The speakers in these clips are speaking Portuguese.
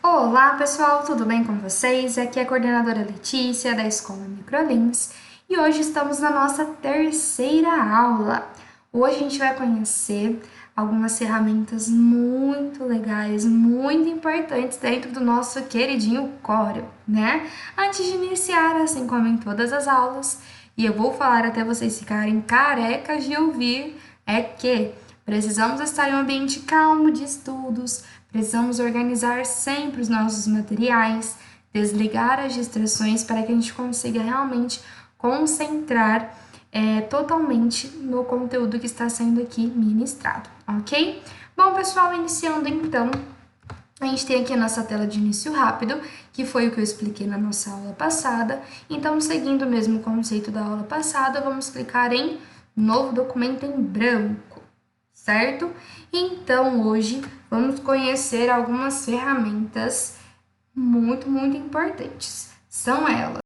Olá pessoal, tudo bem com vocês? Aqui é a coordenadora Letícia da Escola Microlins e hoje estamos na nossa terceira aula. Hoje a gente vai conhecer algumas ferramentas muito legais, muito importantes dentro do nosso queridinho Corel, né? Antes de iniciar, assim como em todas as aulas, e eu vou falar até vocês ficarem carecas de ouvir, é que precisamos estar em um ambiente calmo de estudos, precisamos organizar sempre os nossos materiais, desligar as distrações para que a gente consiga realmente concentrar totalmente no conteúdo que está sendo aqui ministrado, ok? Bom, pessoal, iniciando então, a gente tem aqui a nossa tela de início rápido, que foi o que eu expliquei na nossa aula passada. Então, seguindo o mesmo conceito da aula passada, vamos clicar em Novo Documento em Branco, certo? Então, hoje vamos conhecer algumas ferramentas muito importantes. São elas: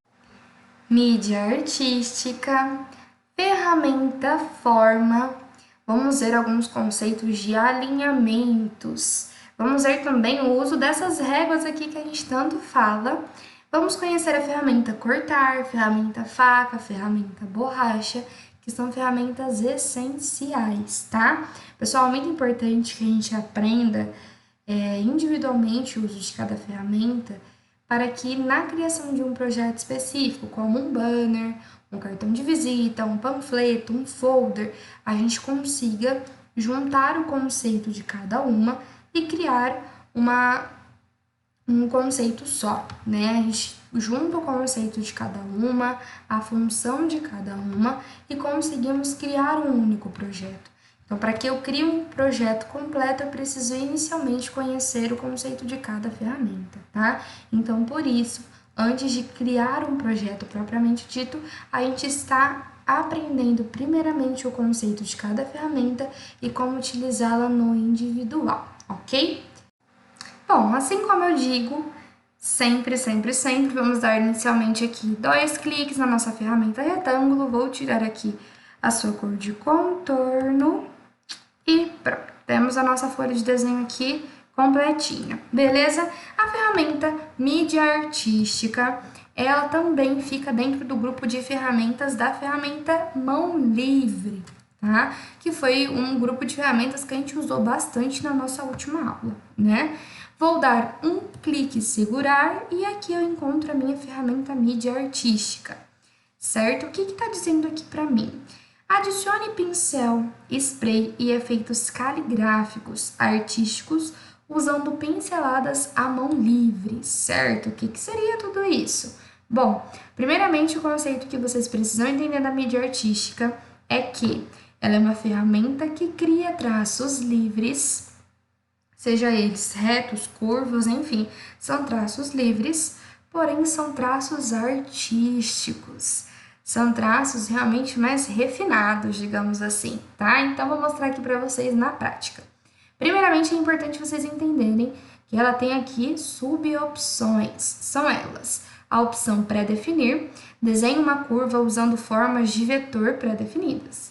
mídia artística, ferramenta forma, vamos ver alguns conceitos de alinhamentos, vamos ver também o uso dessas réguas aqui que a gente tanto fala. Vamos conhecer a ferramenta cortar, ferramenta faca, ferramenta borracha, que são ferramentas essenciais, tá? Pessoal, muito importante que a gente aprenda individualmente o uso de cada ferramenta para que na criação de um projeto específico, como um banner, um cartão de visita, um panfleto, um folder, a gente consiga juntar o conceito de cada uma e criar um conceito só, né? A gente junta o conceito de cada uma, a função de cada uma e conseguimos criar um único projeto. Então, para que eu crie um projeto completo, eu preciso inicialmente conhecer o conceito de cada ferramenta, tá? Então, por isso, antes de criar um projeto propriamente dito, a gente está aprendendo primeiramente o conceito de cada ferramenta e como utilizá-la no individual, ok? Bom, assim como eu digo, sempre, vamos dar inicialmente aqui 2 cliques na nossa ferramenta retângulo, vou tirar aqui a sua cor de contorno e pronto, temos a nossa folha de desenho aqui completinha, beleza? A ferramenta mídia artística, ela também fica dentro do grupo de ferramentas da ferramenta mão livre, tá? Que foi um grupo de ferramentas que a gente usou bastante na nossa última aula, né? Vou dar um clique segurar e aqui eu encontro a minha ferramenta mídia artística, certo? O que está dizendo aqui para mim? Adicione pincel, spray e efeitos caligráficos artísticos usando pinceladas à mão livre, certo? O que seria tudo isso? Bom, primeiramente o conceito que vocês precisam entender da mídia artística é que ela é uma ferramenta que cria traços livres, seja eles retos, curvos, enfim, são traços livres, porém são traços artísticos. São traços realmente mais refinados, digamos assim, tá? Então, vou mostrar aqui para vocês na prática. Primeiramente, é importante vocês entenderem que ela tem aqui subopções. São elas: a opção pré-definir, desenhe uma curva usando formas de vetor pré-definidas.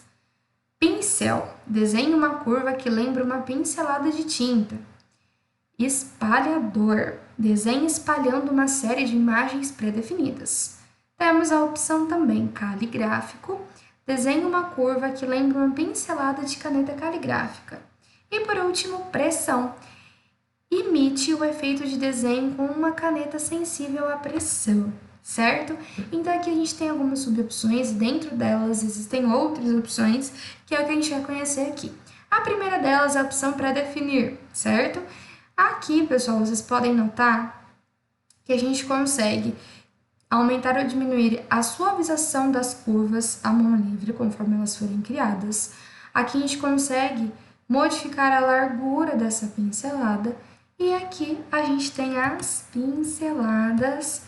Pincel, desenhe uma curva que lembra uma pincelada de tinta. Espalhador, desenhe espalhando uma série de imagens pré-definidas. Temos a opção também caligráfico, desenhe uma curva que lembra uma pincelada de caneta caligráfica. E por último, pressão, imite o efeito de desenho com uma caneta sensível à pressão, certo? Então aqui a gente tem algumas subopções, dentro delas existem outras opções, que é o que a gente vai conhecer aqui. A primeira delas é a opção pré-definir, certo? Aqui, pessoal, vocês podem notar que a gente consegue aumentar ou diminuir a suavização das curvas à mão livre, conforme elas forem criadas. Aqui a gente consegue modificar a largura dessa pincelada e aqui a gente tem as pinceladas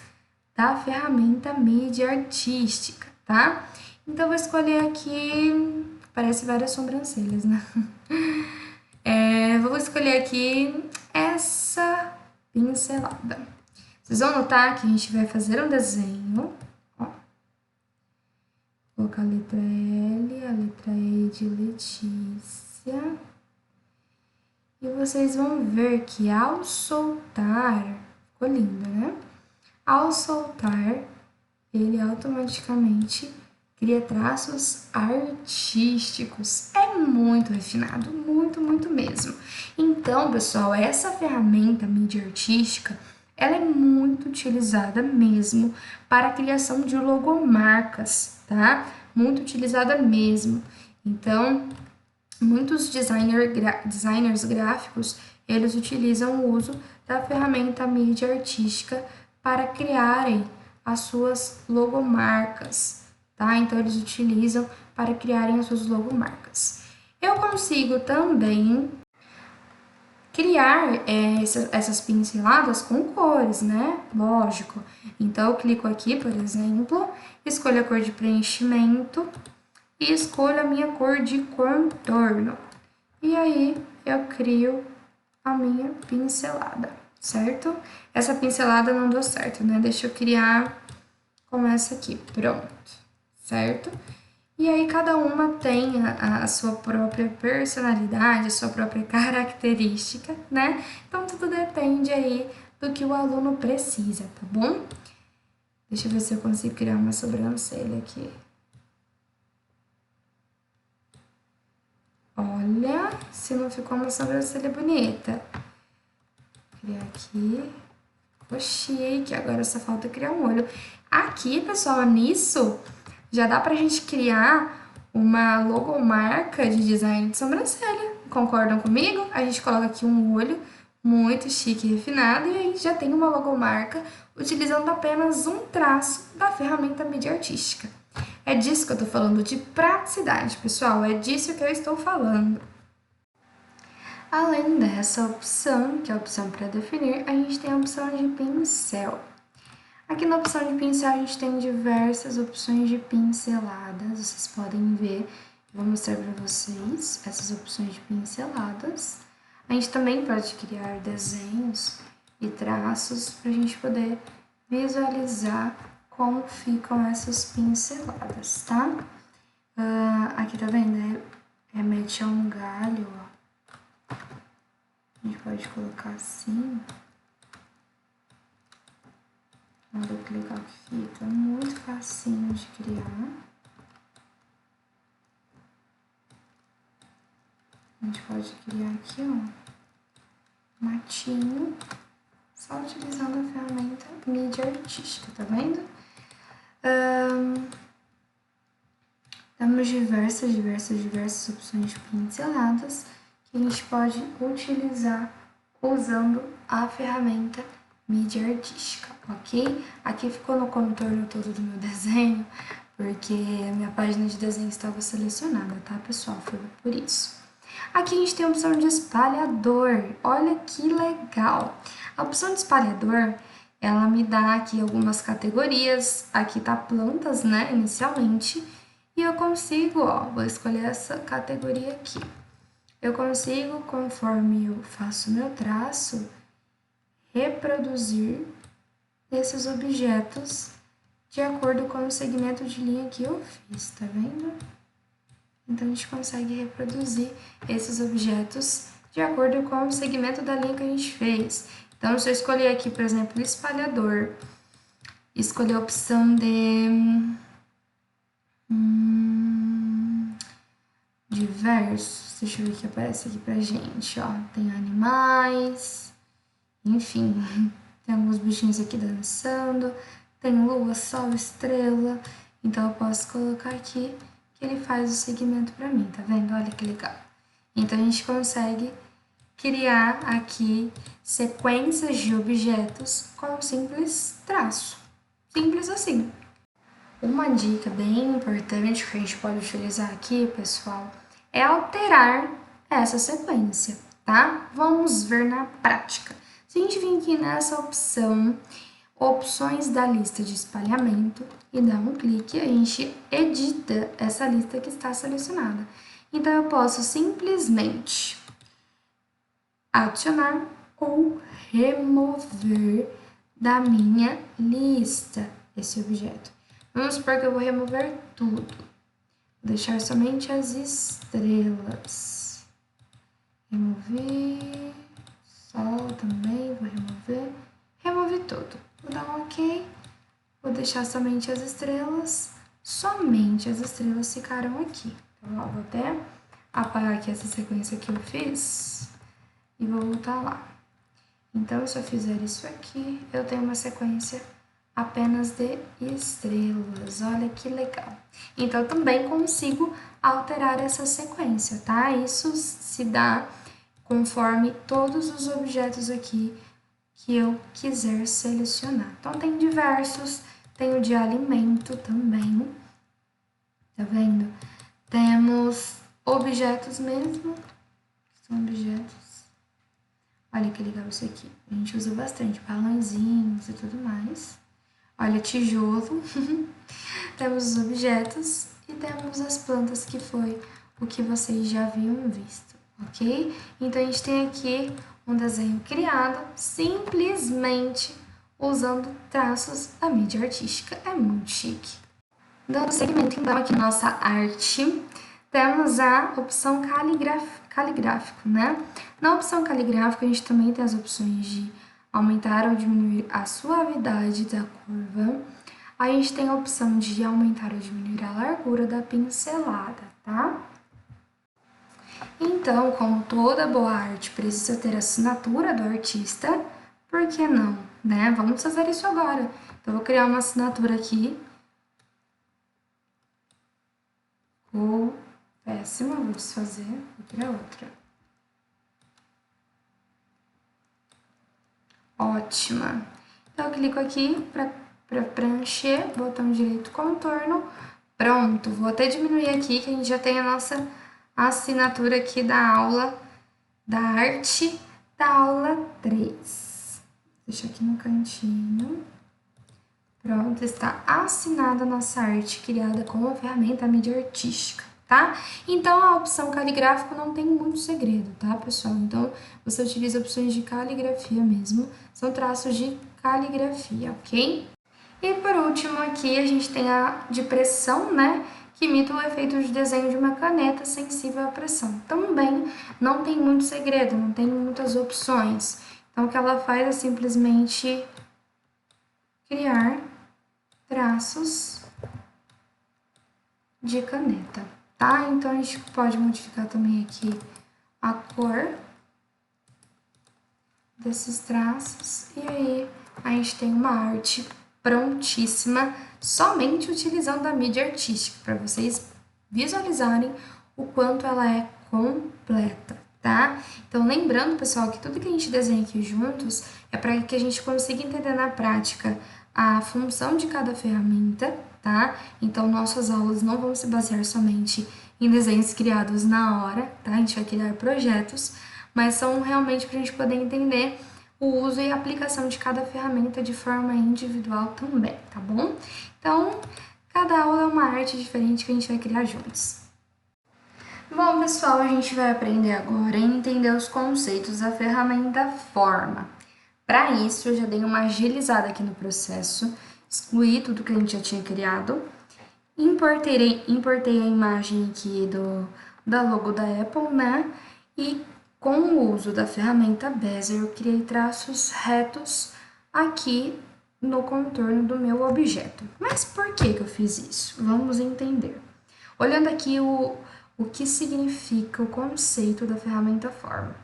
da ferramenta mídia artística, tá? Então, vou escolher aqui, parece várias sobrancelhas, né? Vou escolher aqui essa pincelada. Vocês vão notar que a gente vai fazer um desenho, ó. Vou colocar a letra L, a letra E de Letícia. E vocês vão ver que ao soltar Ficou lindo, né? Ao soltar, ele automaticamente cria traços artísticos. É muito refinado, muito, muito mesmo. Então, pessoal, essa ferramenta mídia artística, ela é muito utilizada mesmo para a criação de logomarcas, tá? Muito utilizada mesmo. Então, muitos designers gráficos, eles utilizam o uso da ferramenta mídia artística para criarem as suas logomarcas, tá? Então, eles utilizam para criarem as suas logomarcas. Eu consigo também criar essas pinceladas com cores, né? Lógico. Então, eu clico aqui, por exemplo, escolho a cor de preenchimento e escolho a minha cor de contorno. E aí, eu crio a minha pincelada, certo? Essa pincelada não deu certo, né? Deixa eu criar com essa aqui, pronto, certo? E aí cada uma tem a sua própria personalidade, a sua própria característica, né? Então tudo depende aí do que o aluno precisa, tá bom? Deixa eu ver se eu consigo criar uma sobrancelha aqui. Olha, se não ficou uma sobrancelha bonita. Vou criar aqui. Ficou chique, agora só falta criar um olho. Aqui, pessoal, nisso, já dá pra gente criar uma logomarca de design de sobrancelha. Concordam comigo? A gente coloca aqui um olho muito chique e refinado e aí já tem uma logomarca utilizando apenas um traço da ferramenta mídia artística. É disso que eu tô falando, de praticidade, pessoal, é disso que eu estou falando. Além dessa opção, que é a opção para definir, a gente tem a opção de pincel. Aqui na opção de pincel a gente tem diversas opções de pinceladas, vocês podem ver, eu vou mostrar para vocês essas opções de pinceladas. A gente também pode criar desenhos e traços para a gente poder visualizar como ficam essas pinceladas, tá? Aqui tá vendo? Remete a um galho, ó. A gente pode colocar assim. Olha que legal que fica. Muito facinho de criar. A gente pode criar aqui, ó, matinho, só utilizando a ferramenta mídia artística, tá vendo? Temos diversas opções de pinceladas que a gente pode utilizar usando a ferramenta mídia artística, ok? Aqui ficou no contorno todo do meu desenho, porque a minha página de desenho estava selecionada, tá, pessoal? Foi por isso. Aqui a gente tem a opção de espalhador, olha que legal! A opção de espalhador, ela me dá aqui algumas categorias, aqui tá plantas, né, inicialmente, e eu consigo, ó, vou escolher essa categoria aqui. Eu consigo, conforme eu faço meu traço, reproduzir esses objetos de acordo com o segmento de linha que eu fiz, tá vendo? Então, a gente consegue reproduzir esses objetos de acordo com o segmento da linha que a gente fez. Então, se eu escolher aqui, por exemplo, espalhador, escolher a opção de diversos, deixa eu ver o que aparece aqui pra gente, ó. Tem animais, enfim, tem alguns bichinhos aqui dançando, tem lua, sol, estrela. Então, eu posso colocar aqui que ele faz o segmento para mim, tá vendo? Olha que legal. Então, a gente consegue criar aqui sequências de objetos com um simples traço. Simples assim. Uma dica bem importante que a gente pode utilizar aqui, pessoal, é alterar essa sequência, tá? Vamos ver na prática. Se a gente vir aqui nessa opção, opções da lista de espalhamento, e dá um clique, a gente edita essa lista que está selecionada. Então, eu posso simplesmente adicionar ou remover da minha lista esse objeto. Vamos supor que eu vou remover tudo. Vou deixar somente as estrelas. Remover, sol também, vou remover. Removi tudo. Vou dar um ok, vou deixar somente as estrelas ficaram aqui. Então, ó, vou até apagar aqui essa sequência que eu fiz e vou voltar lá. Então, se eu fizer isso aqui, eu tenho uma sequência apenas de estrelas. Olha que legal. Então, eu também consigo alterar essa sequência, tá? Isso se dá conforme todos os objetos aqui que eu quiser selecionar. Então, tem diversos, tem o de alimento também, tá vendo? Temos objetos mesmo, são objetos. Olha que legal isso aqui, a gente usa bastante balãozinhos e tudo mais. Olha, tijolo, temos os objetos e temos as plantas, que foi o que vocês já haviam visto, ok? Então, a gente tem aqui um desenho criado simplesmente usando traços da mídia artística. É muito chique. Dando seguimento, então, aqui na nossa arte, temos a opção caligráfico, né? Na opção caligráfico, a gente também tem as opções de aumentar ou diminuir a suavidade da curva. A gente tem a opção de aumentar ou diminuir a largura da pincelada, tá? Então, como toda boa arte precisa ter a assinatura do artista, por que não, né? Vamos fazer isso agora. Então, eu vou criar uma assinatura aqui. Péssima, vou desfazer, vou criar outra. Ótima. Então, eu clico aqui para preencher, botão direito, contorno. Pronto, vou até diminuir aqui, que a gente já tem a nossa assinatura aqui da aula, da arte, da aula 3. Deixa aqui no cantinho. Pronto, está assinada a nossa arte, criada com a ferramenta mídia artística, tá? Então, a opção caligráfico não tem muito segredo, tá, pessoal? Então, você utiliza opções de caligrafia mesmo, são traços de caligrafia, ok? E por último aqui a gente tem a de pressão, né? Que imita o efeito de desenho de uma caneta sensível à pressão. Também não tem muito segredo, não tem muitas opções. Então, o que ela faz é simplesmente criar traços de caneta, tá? Então, a gente pode modificar também aqui a cor desses traços. E aí, a gente tem uma arte prontíssima, somente utilizando a mídia artística, para vocês visualizarem o quanto ela é completa, tá? Então, lembrando, pessoal, que tudo que a gente desenha aqui juntos é para que a gente consiga entender na prática a função de cada ferramenta, tá? Então, nossas aulas não vão se basear somente em desenhos criados na hora, tá? A gente vai criar projetos, mas são realmente para a gente poder entender o uso e a aplicação de cada ferramenta de forma individual também, tá bom? Então, cada aula é uma arte diferente que a gente vai criar juntos. Bom, pessoal, a gente vai aprender agora a entender os conceitos da ferramenta Forma. Para isso, eu já dei uma agilizada aqui no processo, excluí tudo que a gente já tinha criado, importei a imagem aqui da logo da Apple, né? E com o uso da ferramenta Bezier, eu criei traços retos aqui no contorno do meu objeto. Mas por que eu fiz isso? Vamos entender. Olhando aqui o que significa o conceito da ferramenta Forma.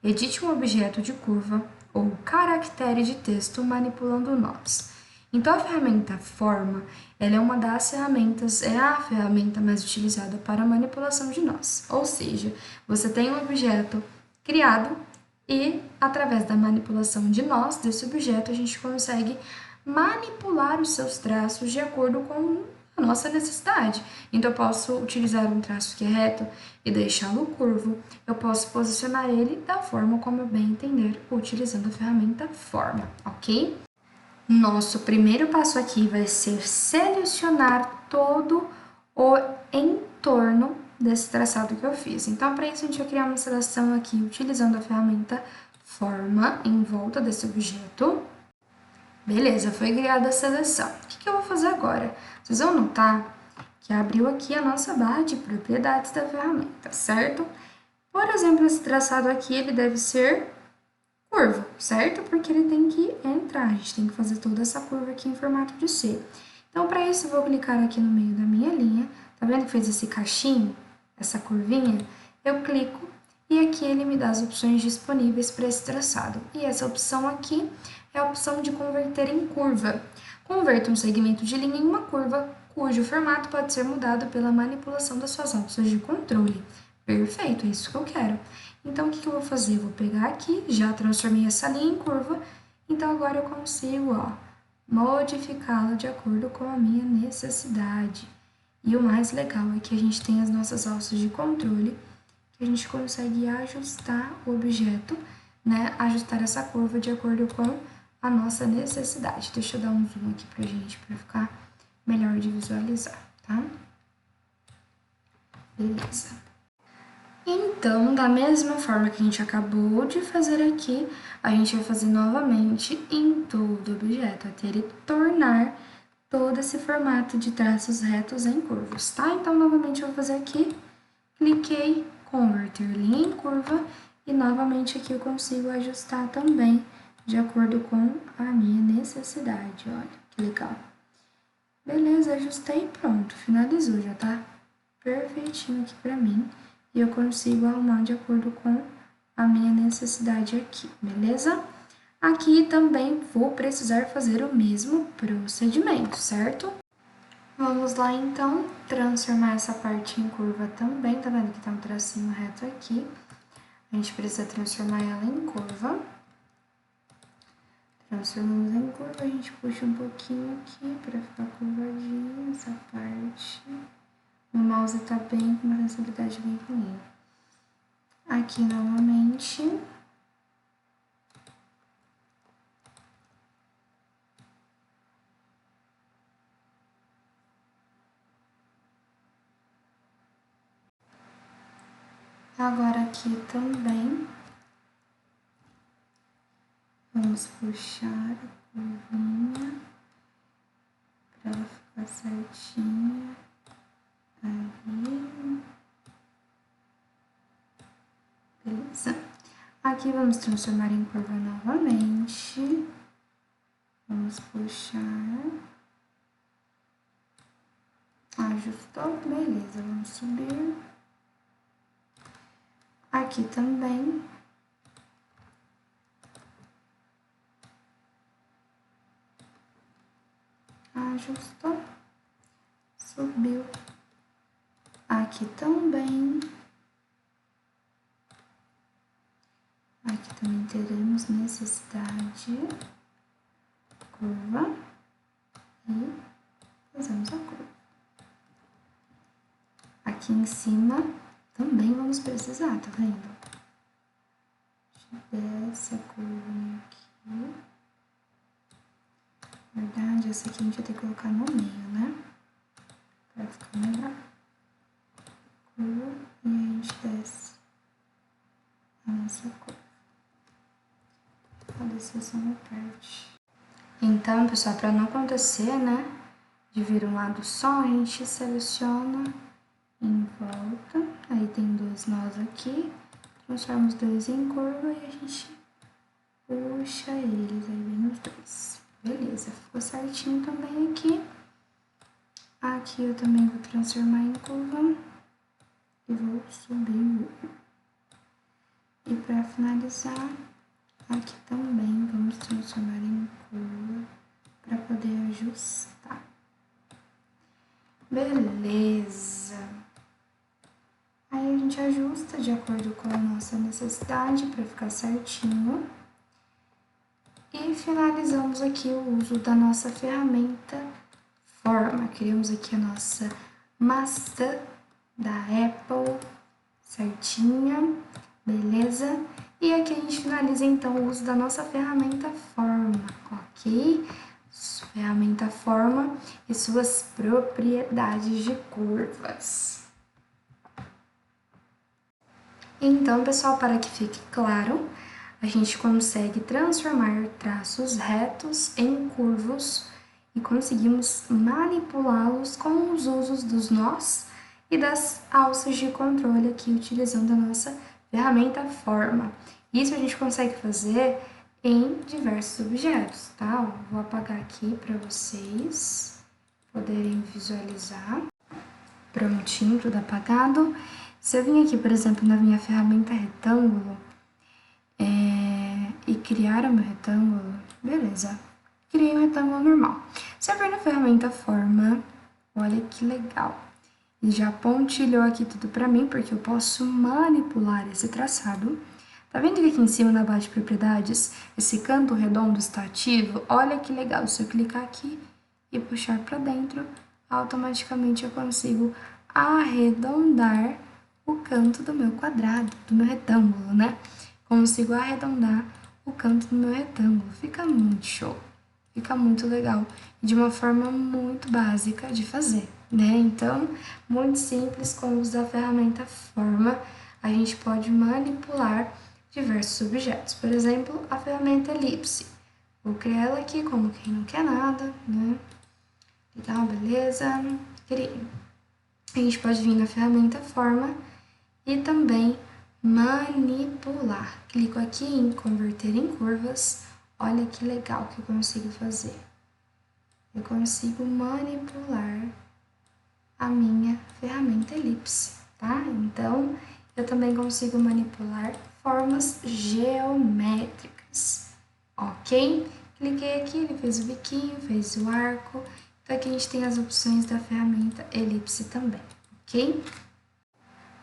Edite um objeto de curva ou caractere de texto manipulando nós. Então, a ferramenta Forma, ela é uma das ferramentas, é a ferramenta mais utilizada para a manipulação de nós. Ou seja, você tem um objeto criado e, através da manipulação de nós, desse objeto, a gente consegue manipular os seus traços de acordo com a nossa necessidade. Então, eu posso utilizar um traço que é reto e deixá-lo curvo. Eu posso posicionar ele da forma como eu bem entender, utilizando a ferramenta Forma, ok? Nosso primeiro passo aqui vai ser selecionar todo o entorno desse traçado que eu fiz. Então, para isso, a gente vai criar uma seleção aqui utilizando a ferramenta Forma em volta desse objeto. Beleza, foi criada a seleção. O que eu vou fazer agora? Vocês vão notar que abriu aqui a nossa barra de propriedades da ferramenta, certo? Por exemplo, esse traçado aqui, ele deve ser curvo, certo? Porque ele tem que entrar entrar, a gente tem que fazer toda essa curva aqui em formato de C. Então, para isso, eu vou clicar aqui no meio da minha linha, tá vendo que fez esse cachinho, essa curvinha? Eu clico e aqui ele me dá as opções disponíveis para esse traçado. E essa opção aqui é a opção de converter em curva. Converta um segmento de linha em uma curva, cujo formato pode ser mudado pela manipulação das suas alças de controle. Perfeito, é isso que eu quero. Então, o que eu vou fazer? Vou pegar aqui, já transformei essa linha em curva, então agora eu consigo, ó, modificá-la de acordo com a minha necessidade. E o mais legal é que a gente tem as nossas alças de controle, que a gente consegue ajustar o objeto, né? Ajustar essa curva de acordo com a nossa necessidade. Deixa eu dar um zoom aqui pra gente, pra ficar melhor de visualizar, tá? Beleza. Então, da mesma forma que a gente acabou de fazer aqui, a gente vai fazer novamente em todo objeto, até ele tornar todo esse formato de traços retos em curvos, tá? Então, novamente eu vou fazer aqui, cliquei, converter linha em curva, e novamente aqui eu consigo ajustar também de acordo com a minha necessidade, olha, que legal. Beleza, ajustei e pronto, finalizou, já tá perfeitinho aqui pra mim. E eu consigo arrumar de acordo com a minha necessidade aqui, beleza? Aqui também vou precisar fazer o mesmo procedimento, certo? Vamos lá, então, transformar essa parte em curva também, tá vendo que tá um tracinho reto aqui? A gente precisa transformar ela em curva. Transformamos em curva, a gente puxa um pouquinho aqui pra ficar curvadinho essa parte. O mouse tá bem com uma sensibilidade bem ruim. Aqui novamente. Agora aqui também. Vamos puxar a curvinha para ela ficar certinha. Aí. Beleza. Aqui vamos transformar em curva novamente. Vamos puxar. Ajustou, beleza. Vamos subir. Aqui também. Ajustou. Subiu. Aqui também. Aqui também teremos necessidade. Curva. E fazemos a curva. Aqui em cima também vamos precisar, tá vendo? Desce a curva aqui. Na verdade, essa aqui a gente vai ter que colocar no meio, né? Pra ficar melhor. Curva e a gente desce a nossa curva. Pode descer só uma parte. Então, pessoal, para não acontecer, né, de vir um lado só, a gente seleciona em volta. Aí tem dois nós aqui. Transforma os dois em curva e a gente puxa eles, aí vem os dois. Beleza, ficou certinho também aqui. Aqui eu também vou transformar em curva e vou subir. E para finalizar, aqui também vamos transformar em curva para poder ajustar. Beleza. Aí a gente ajusta de acordo com a nossa necessidade para ficar certinho. E finalizamos aqui o uso da nossa ferramenta Forma. Criamos aqui a nossa maçã da Apple certinha, beleza? E aqui a gente finaliza então o uso da nossa ferramenta Forma, ok? Ferramenta Forma e suas propriedades de curvas. Então, pessoal, para que fique claro, a gente consegue transformar traços retos em curvos e conseguimos manipulá-los com os usos dos nós e das alças de controle aqui, utilizando a nossa ferramenta Forma. Isso a gente consegue fazer em diversos objetos, tá? Ó, vou apagar aqui para vocês poderem visualizar. Prontinho, tudo apagado. Se eu vim aqui, por exemplo, na minha ferramenta retângulo e criar o meu retângulo, beleza. Criei um retângulo normal. Se eu vir na ferramenta forma, olha que legal. Ele já pontilhou aqui tudo para mim, porque eu posso manipular esse traçado. Tá vendo que aqui em cima na barra de propriedades, esse canto redondo está ativo? Olha que legal, se eu clicar aqui e puxar para dentro, automaticamente eu consigo arredondar o canto do meu quadrado, do meu retângulo, né? Consigo arredondar o canto do meu retângulo. Fica muito show, fica muito legal e de uma forma muito básica de fazer, né? Então, muito simples, com o uso da ferramenta forma, a gente pode manipular diversos objetos. Por exemplo, a ferramenta elipse. Vou criar ela aqui como quem não quer nada, né? Legal, beleza? Criei. A gente pode vir na ferramenta forma e também manipular. Clico aqui em converter em curvas. Olha que legal que eu consigo fazer. Eu consigo manipular a minha ferramenta elipse, tá? Então, eu também consigo manipular formas geométricas, ok? Cliquei aqui, ele fez o biquinho, fez o arco. Então, aqui a gente tem as opções da ferramenta elipse também, ok?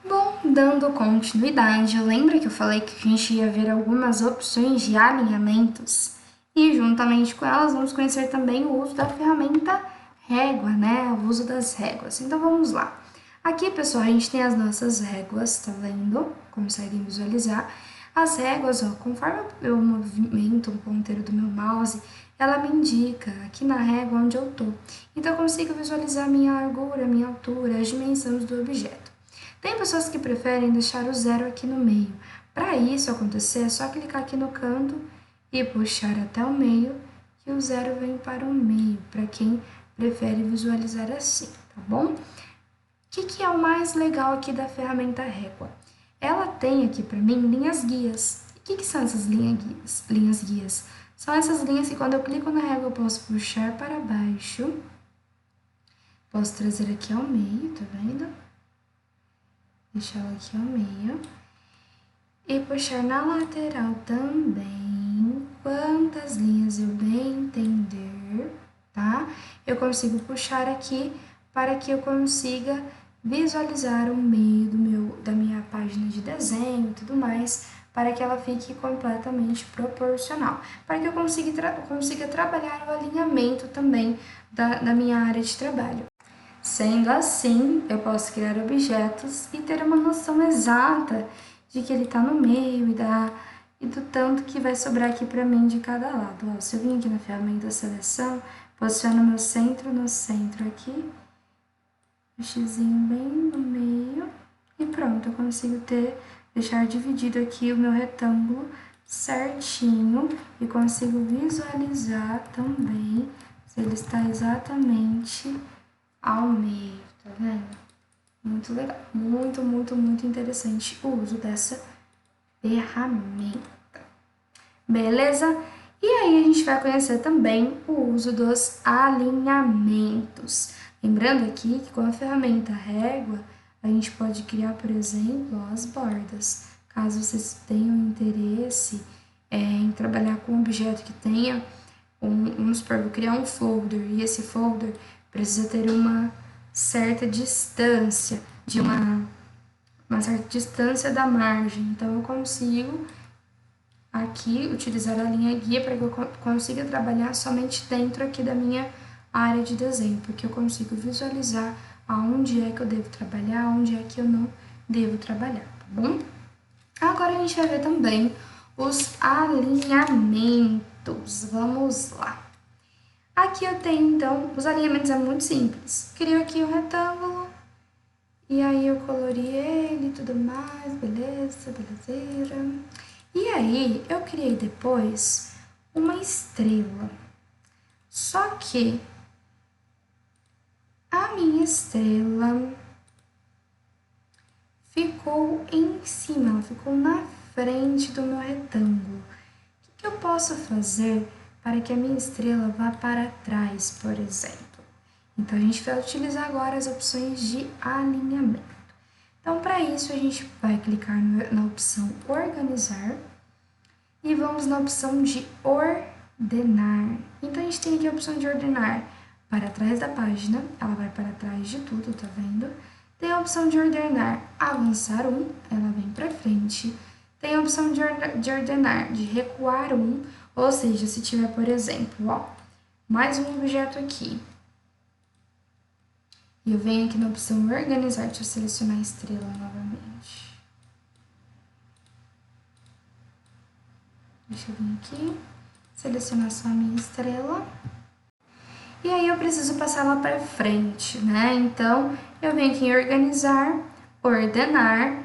Bom, dando continuidade, lembra que eu falei que a gente ia ver algumas opções de alinhamentos? E juntamente com elas, vamos conhecer também o uso da ferramenta régua, né? O uso das réguas. Então, vamos lá. Aqui, pessoal, a gente tem as nossas réguas, tá vendo? Conseguem visualizar? As réguas, ó, conforme eu movimento o ponteiro do meu mouse, ela me indica aqui na régua onde eu tô. Então, eu consigo visualizar a minha largura, a minha altura, as dimensões do objeto. Tem pessoas que preferem deixar o zero aqui no meio. Para isso acontecer, é só clicar aqui no canto e puxar até o meio, que o zero vem para o meio, para quem prefere visualizar assim, tá bom? O que é o mais legal aqui da ferramenta régua? Ela tem aqui para mim linhas guias. E o que são essas linhas guias? São essas linhas que quando eu clico na régua eu posso puxar para baixo, posso trazer aqui ao meio, tá vendo? Deixar ela aqui ao meio. E puxar na lateral também, quantas linhas eu bem entender, tá? Eu consigo puxar aqui para que eu consiga visualizar o meio da minha página de desenho e tudo mais, para que ela fique completamente proporcional, para que eu consiga trabalhar o alinhamento também da minha área de trabalho. Sendo assim, eu posso criar objetos e ter uma noção exata de que ele está no meio e do tanto que vai sobrar aqui para mim de cada lado. Ó, se eu vim aqui na ferramenta seleção, posiciono meu centro no centro aqui, o xizinho bem no meio e pronto, eu consigo deixar dividido aqui o meu retângulo certinho e consigo visualizar também se ele está exatamente ao meio, tá vendo? Muito legal, muito, muito, muito interessante o uso dessa ferramenta. Beleza? E aí a gente vai conhecer também o uso dos alinhamentos. Lembrando aqui que com a ferramenta régua, a gente pode criar, por exemplo, as bordas. Caso vocês tenham interesse em trabalhar com um objeto que tenha, vamos supor, vou criar um folder, e esse folder precisa ter uma certa distância, de uma certa distância da margem. Então, eu consigo aqui utilizar a linha guia para que eu consiga trabalhar somente dentro aqui da minha área de desenho, porque eu consigo visualizar aonde é que eu devo trabalhar, aonde é que eu não devo trabalhar, tá bom? Agora a gente vai ver também os alinhamentos. Vamos lá. Aqui eu tenho, então, os alinhamentos é muito simples. Crio aqui um retângulo, e aí eu colori ele e tudo mais, beleza, belezeira. E aí eu criei depois uma estrela. Só que a minha estrela ficou em cima, ela ficou na frente do meu retângulo. O que eu posso fazer para que a minha estrela vá para trás, por exemplo? Então, a gente vai utilizar agora as opções de alinhamento. Então, para isso, a gente vai clicar na opção organizar e vamos na opção de ordenar. Então, a gente tem aqui a opção de ordenar para trás da página, ela vai para trás de tudo, tá vendo? Tem a opção de ordenar avançar um, ela vem para frente. Tem a opção de ordenar, de recuar um, ou seja, se tiver, por exemplo, ó, mais um objeto aqui. E eu venho aqui na opção organizar, deixa eu selecionar a estrela novamente. Deixa eu vir aqui, selecionar só a minha estrela. E aí eu preciso passar lá para frente, né? Então, eu venho aqui em organizar, ordenar,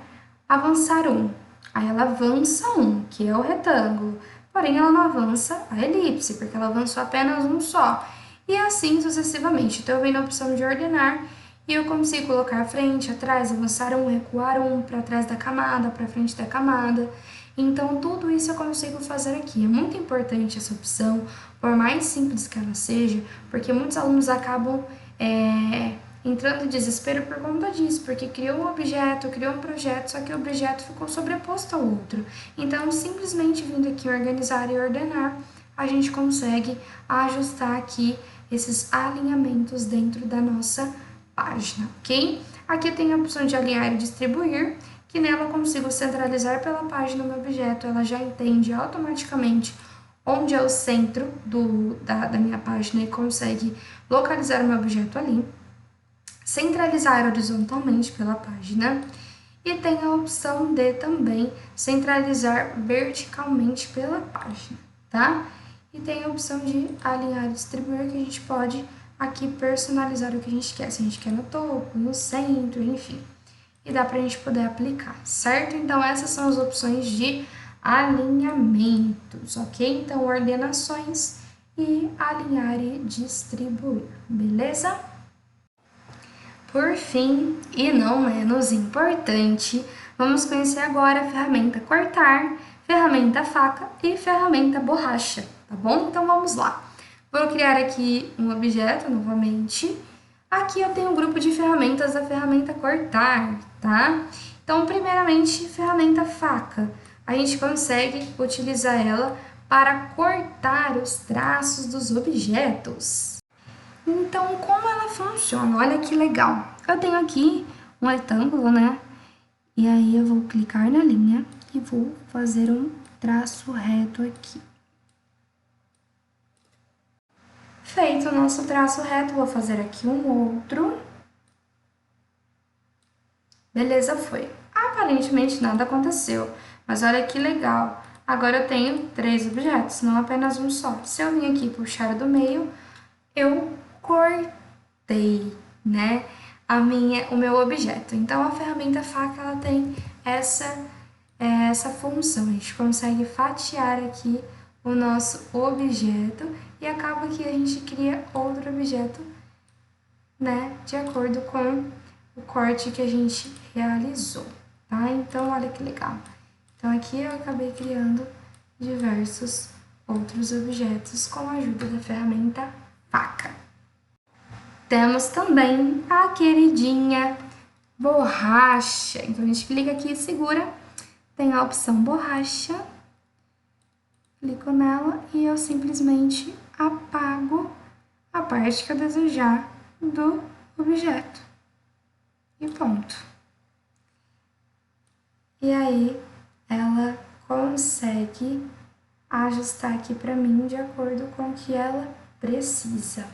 avançar um. Aí ela avança um, que é o retângulo. Porém, ela não avança a elipse, porque ela avançou apenas um só. E assim sucessivamente. Então, eu venho na opção de ordenar e eu consigo colocar frente, atrás, avançar um, recuar um, para trás da camada, para frente da camada. Então, tudo isso eu consigo fazer aqui. É muito importante essa opção, por mais simples que ela seja, porque muitos alunos acabam entrando em desespero por conta disso, porque criou um objeto, criou um projeto, só que o objeto ficou sobreposto ao outro. Então, simplesmente vindo aqui organizar e ordenar, a gente consegue ajustar aqui esses alinhamentos dentro da nossa página, ok? Aqui tem a opção de alinhar e distribuir, que nela eu consigo centralizar pela página o meu objeto, ela já entende automaticamente onde é o centro da minha página e consegue localizar o meu objeto ali. Centralizar horizontalmente pela página. E tem a opção de também centralizar verticalmente pela página, tá? E tem a opção de alinhar e distribuir, que a gente pode aqui personalizar o que a gente quer, se a gente quer no topo, no centro, enfim. E dá pra gente poder aplicar, certo? Então, essas são as opções de alinhamentos, ok? Então, ordenações e alinhar e distribuir, beleza? Por fim, e não menos importante, vamos conhecer agora a ferramenta cortar, ferramenta faca e ferramenta borracha, tá bom? Então, vamos lá. Vou criar aqui um objeto novamente. Aqui eu tenho um grupo de ferramentas da ferramenta cortar, tá? Então, primeiramente, ferramenta faca. A gente consegue utilizar ela para cortar os traços dos objetos. Então, como ela funciona? Olha que legal. Eu tenho aqui um retângulo, né? E aí eu vou clicar na linha e vou fazer um traço reto aqui. Feito o nosso traço reto, vou fazer aqui um outro. Beleza, foi. Aparentemente nada aconteceu, mas olha que legal. Agora eu tenho 3 objetos, não apenas um só. Se eu vim aqui puxar do meio, eu cortei, né, o meu objeto. Então, a ferramenta faca, ela tem essa função. A gente consegue fatiar aqui o nosso objeto e acaba que a gente cria outro objeto, né, de acordo com o corte que a gente realizou, tá? Então, olha que legal. Então, aqui eu acabei criando diversos outros objetos com a ajuda da ferramenta faca. Temos também a queridinha borracha. Então, a gente clica aqui e segura. Tem a opção borracha. Clico nela e eu simplesmente apago a parte que eu desejar do objeto. E ponto. E aí, ela consegue ajustar aqui para mim de acordo com o que ela precisa.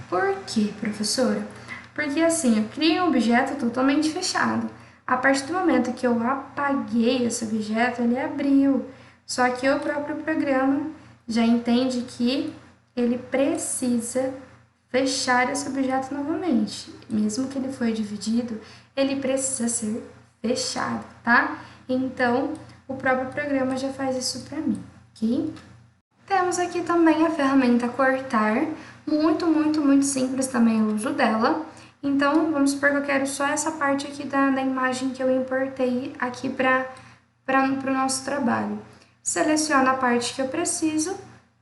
Por quê, professora? Porque assim, eu criei um objeto totalmente fechado. A partir do momento que eu apaguei esse objeto, ele abriu. Só que o próprio programa já entende que ele precisa fechar esse objeto novamente. Mesmo que ele foi dividido, ele precisa ser fechado, tá? Então, o próprio programa já faz isso para mim, ok? Temos aqui também a ferramenta cortar, muito simples também o uso dela. Então, vamos supor que eu quero só essa parte aqui da imagem que eu importei aqui para o nosso trabalho. seleciono a parte que eu preciso,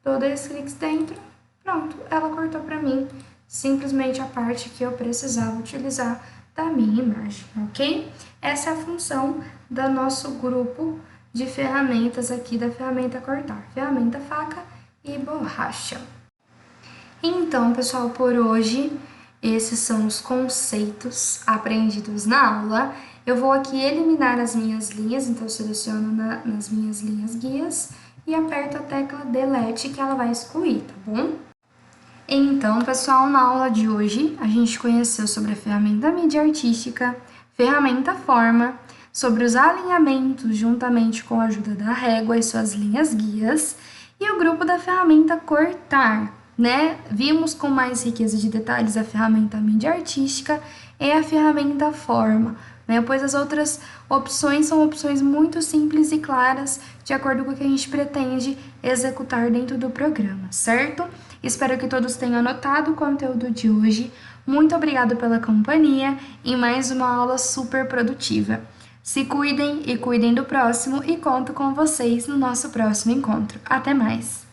dou 10 cliques dentro, pronto, ela cortou para mim simplesmente a parte que eu precisava utilizar da minha imagem, ok? Essa é a função do nosso grupo de ferramentas aqui da ferramenta cortar, ferramenta faca e borracha. Então, pessoal, por hoje, esses são os conceitos aprendidos na aula. Eu vou aqui eliminar as minhas linhas, então eu seleciono nas minhas linhas guias e aperto a tecla Delete que ela vai excluir, tá bom? Então, pessoal, na aula de hoje, a gente conheceu sobre a ferramenta mídia artística, ferramenta forma, sobre os alinhamentos juntamente com a ajuda da régua e suas linhas guias, e o grupo da ferramenta cortar, né? Vimos com mais riqueza de detalhes a ferramenta mídia artística e a ferramenta forma, né? Pois as outras opções são opções muito simples e claras, de acordo com o que a gente pretende executar dentro do programa, certo? Espero que todos tenham anotado o conteúdo de hoje. Muito obrigada pela companhia em mais uma aula super produtiva. Se cuidem e cuidem do próximo e conto com vocês no nosso próximo encontro. Até mais!